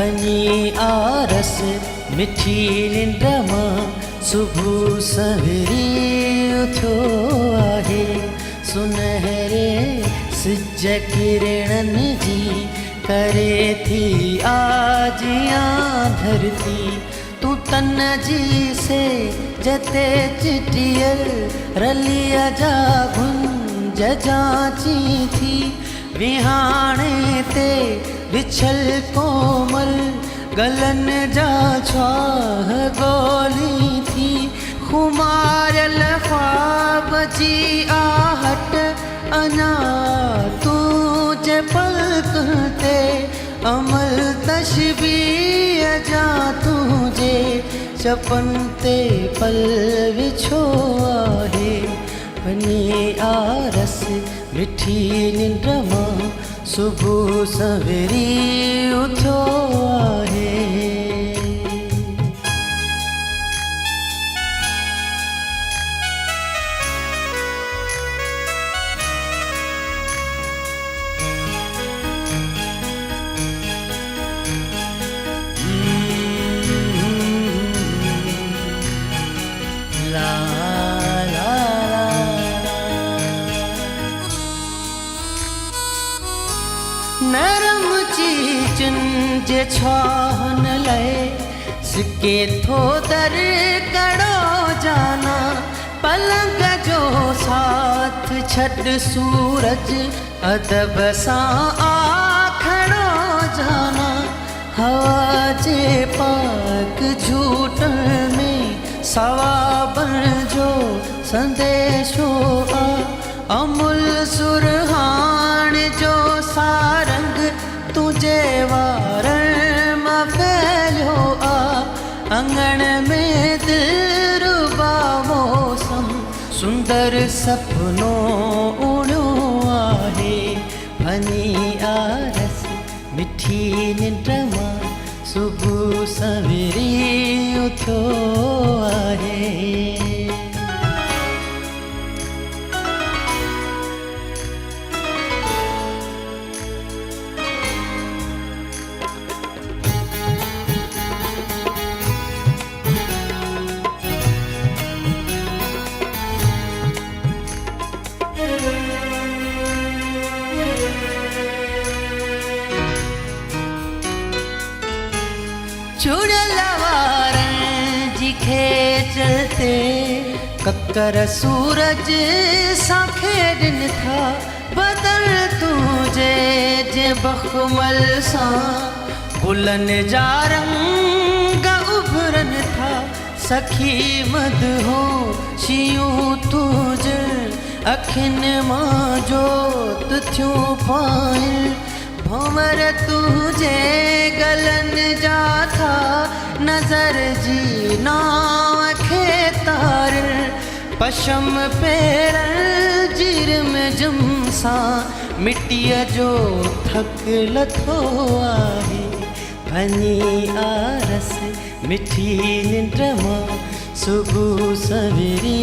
भनी आरस मिठी निंड मां सुबह सवेरी उथो आहे। सुनहरे सिज किरणन जी करे थी आजियां धरती। तू तन जी से जते चिटियल रलिया जा गुंज जाची थी। विहाणे ते बिछल कोमल गलन जा छाह गोली थी। खुमारल ख्वाब जी आहट अना तुझे पलक ते अमल तशबीह जा तुझे चपन ते पल विछो आहे। भनी आरस मिठी निंड मां सुबह सवेरी उथो आहे। नरम चीचन जे छाहन लय सिके थो दर कड़ो जाना। पलंग जो साथ छड़ सूरज अदब सां आखड़ो जाना। हवा जे पाक झूठ में सवाबन जो संदेशो आ। अमुल सुरहान जो सारंग तुझे वारण मां फैलियो आ। अंगण में दिलरुबा मौसम सुंदर सपनो उड़ो आहे। भनी आरस मिठी निंड मां सुबह सवेरी उथो आहे। चुड़ल वारन जी खेचते ककर सूरज सां खेॾन था। बदल तुझे जे बखमल सां गुलन जा रंग उभरन था। सखी मद हो शियूं तुझ अखिन मां जोत थियूं पाइन। भंवर तुझे गलन जा था नजर जी नाव खे तार। पशम पेरन जिरम जम सां मिट्टीअ जो थक लथो आहे। भनी आरस मिठी निंड मां सुबह सवेरी